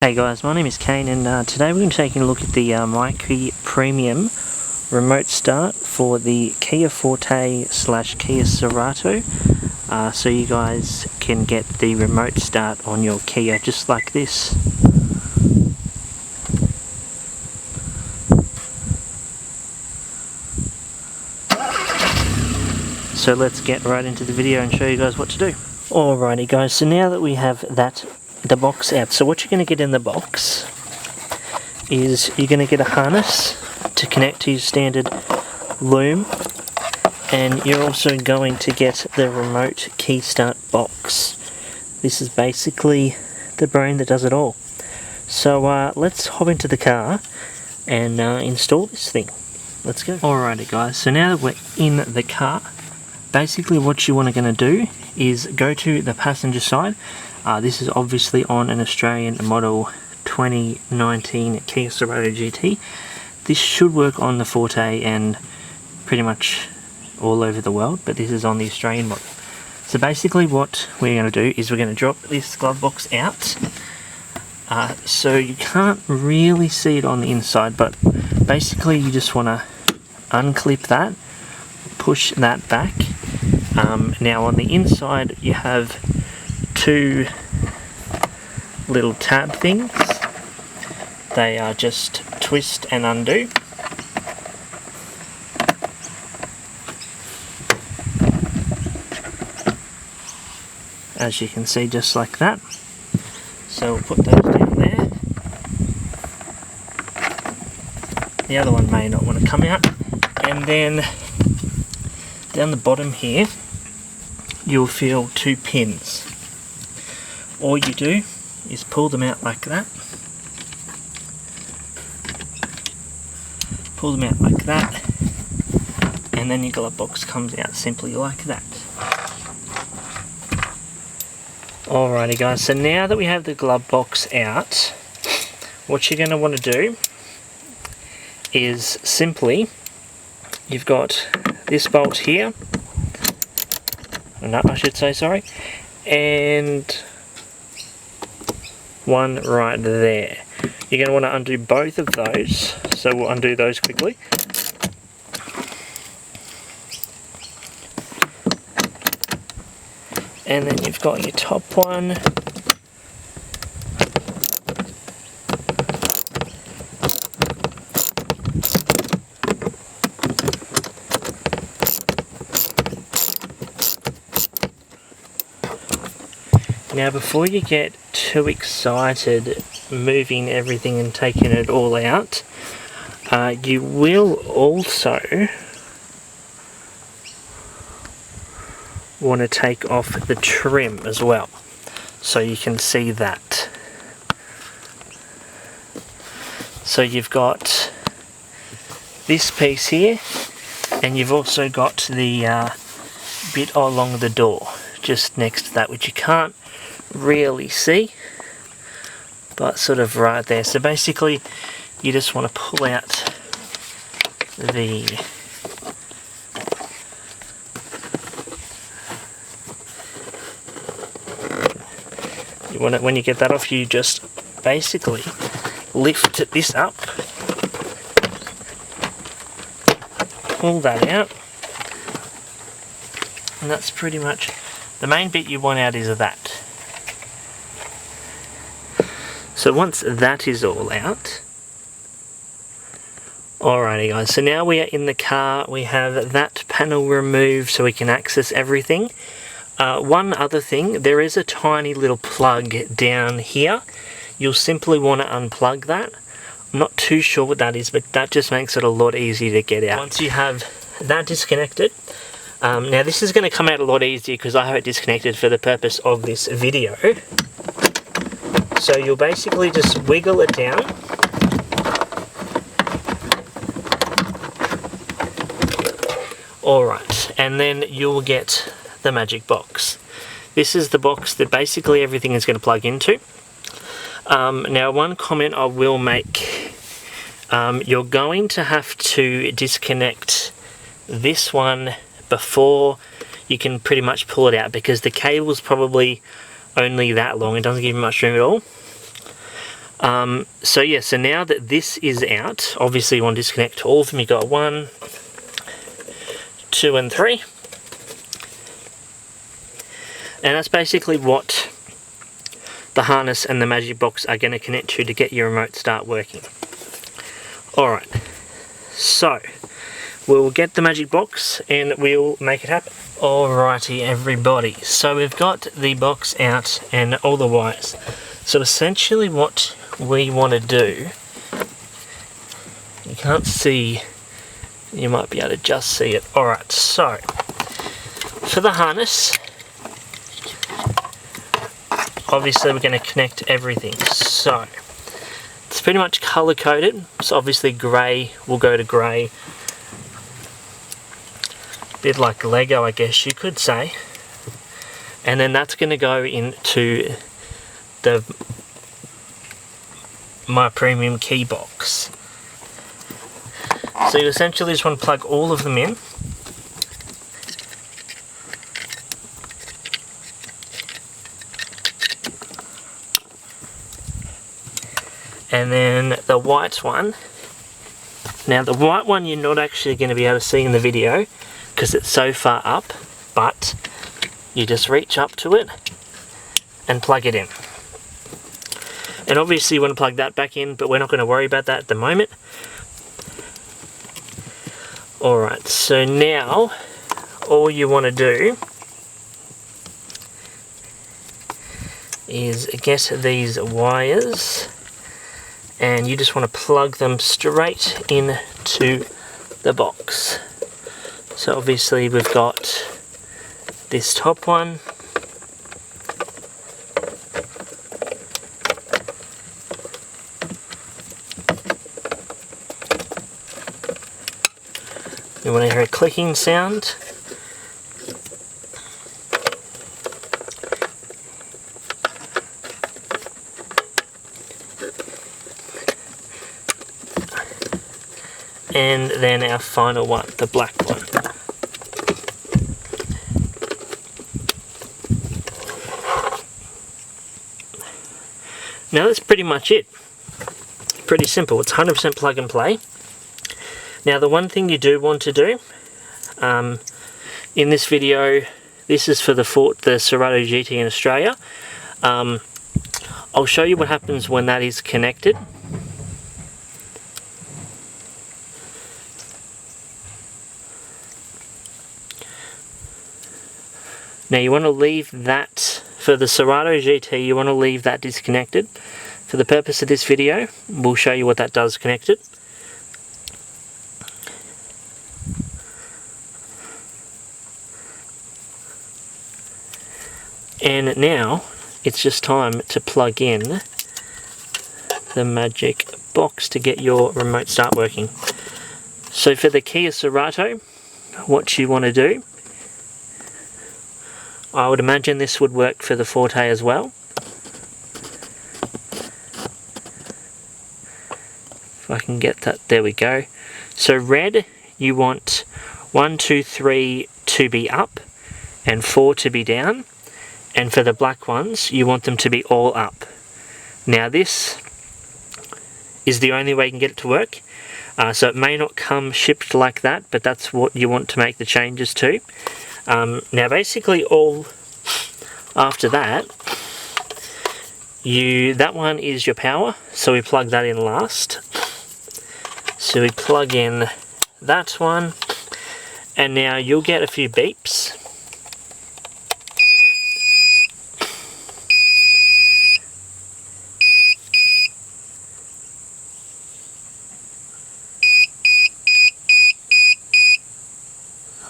Hey guys, my name is Kane and today we're going to be taking a look at the MyKey Premium remote start for the Kia Forte / Kia Cerato, so you guys can get the remote start on your Kia just like this. So let's get right into the video and show you guys what to do. Alrighty guys, so now that we have the box out, so what you're going to get in the box is you're going to get a harness to connect to your standard loom, and you're also going to get the remote key start box. This is basically the brain that does it all. So let's hop into the car and install this thing. Let's go. Alrighty guys, so now that we're in the car, basically what you want to do is go to the passenger side. This is obviously on an Australian model 2019 Kia Cerato GT. This should work on the Forte and pretty much all over the world, but this is on the Australian model. So basically what we're going to do is we're going to drop this glove box out. So you can't really see it on the inside, but basically you just want to unclip that, push that back. Now on the inside you have two little tab things. They are just twist and undo. As you can see, just like that. So we'll put those down there. The other one may not want to come out. And then down the bottom here you'll feel two pins. All you do is pull them out like that. Pull them out like that, and then your glove box comes out simply like that. Alrighty guys, so now that we have the glove box out, what you're going to want to do is simply, you've got this bolt here, nut I should say, sorry, and one right there. You're going to want to undo both of those, so we'll undo those quickly. And then you've got your top one. Now before you get too excited moving everything and taking it all out, you will also want to take off the trim as well, so you can see that. So you've got this piece here, and you've also got the bit along the door just next to that, which you can't really see, but sort of right there. So basically you just want to pull out the when you get that off, you just basically lift this up, pull that out, and that's pretty much the main bit you want out is that. So once that is all out, alrighty guys, so now we are in the car, we have that panel removed so we can access everything. One other thing, there is a tiny little plug down here. You'll simply want to unplug that. I'm not too sure what that is, but that just makes it a lot easier to get out. Once you have that disconnected, now this is going to come out a lot easier because I have it disconnected for the purpose of this video. So you'll basically just wiggle it down. Alright, and then you'll get the magic box. This is the box that basically everything is going to plug into. Now one comment I will make, you're going to have to disconnect this one before you can pretty much pull it out, because the cable's probably only that long, it doesn't give you much room at all. So yeah, so now that this is out, obviously you want to disconnect all of them. You got 1, 2 and 3. And that's basically what the harness and the magic box are going to connect to get your remote start working. Alright, so we'll get the magic box and we'll make it happen. Alrighty everybody, so we've got the box out and all the wires. So essentially what we want to do, you can't see, you might be able to just see it. Alright, so for the harness, obviously we're going to connect everything. So it's pretty much color coded, so obviously grey will go to grey. Bit like Lego, I guess you could say. And then that's going to go into the My Premium key box. So you essentially just want to plug all of them in. And then the white one. Now the white one you're not actually going to be able to see in the video because it's so far up, but you just reach up to it and plug it in. And obviously you want to plug that back in, but we're not going to worry about that at the moment. Alright, so now all you want to do is get these wires and you just want to plug them straight into the box. So obviously we've got this top one, you want to hear a clicking sound. And then our final one, the black one. Now that's pretty much it. Pretty simple. It's 100% plug and play. Now the one thing you do want to do, in this video, this is for the Serato GT in Australia. I'll show you what happens when that is connected. Now you want to leave that, for the Serato GT, you want to leave that disconnected. For the purpose of this video, we'll show you what that does connected. And now, it's just time to plug in the magic box to get your remote start working. So for the Kia Cerato, what you want to do, I would imagine this would work for the Forte as well. If I can get that, there we go. So red, you want 1, 2, 3 to be up and 4 to be down. And for the black ones, you want them to be all up. Now this is the only way you can get it to work. So it may not come shipped like that, but that's what you want to make the changes to. Now basically all after that, that one is your power, so we plug that in last. So we plug in that one, and now you'll get a few beeps.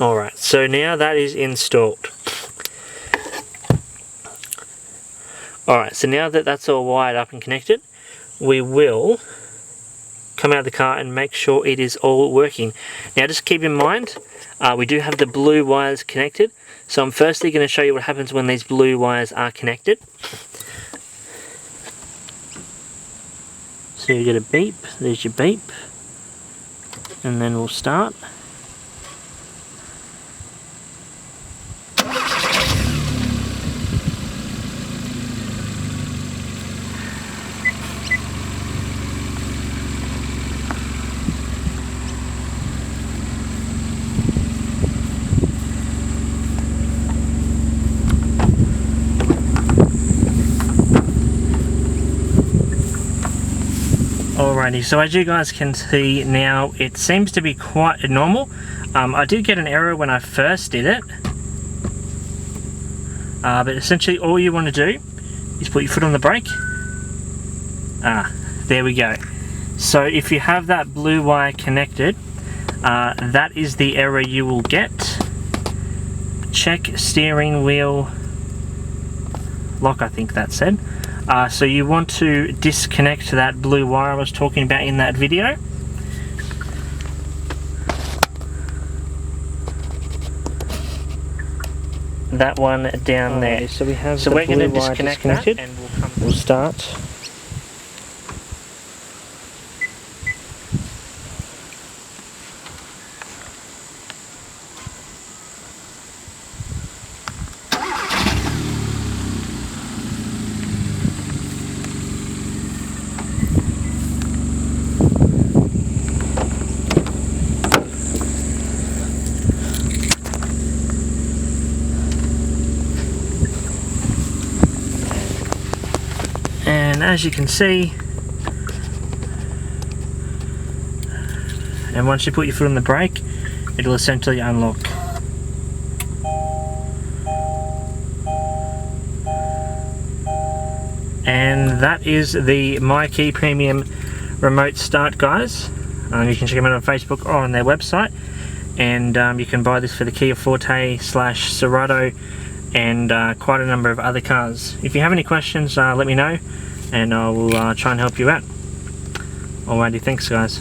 Alright, so now that is installed. Alright, so now that that's all wired up and connected, we will come out of the car and make sure it is all working. Now just keep in mind, we do have the blue wires connected, so I'm firstly going to show you what happens when these blue wires are connected. So you get a beep, there's your beep, and then we'll start. Alrighty, so as you guys can see now, it seems to be quite normal. I did get an error when I first did it, but essentially all you want to do is put your foot on the brake. There we go. So if you have that blue wire connected, that is the error you will get. Check steering wheel lock, I think that said. So you want to disconnect that blue wire I was talking about in that video. That one down there. So we have we're going to disconnect that and we'll start. And as you can see, and once you put your foot on the brake, it'll essentially unlock. And that is the MyKey Premium remote start, guys. You can check them out on Facebook or on their website, and you can buy this for the Kia Forte / Cerato and quite a number of other cars. If you have any questions, let me know and I will try and help you out. Alrighty, thanks guys.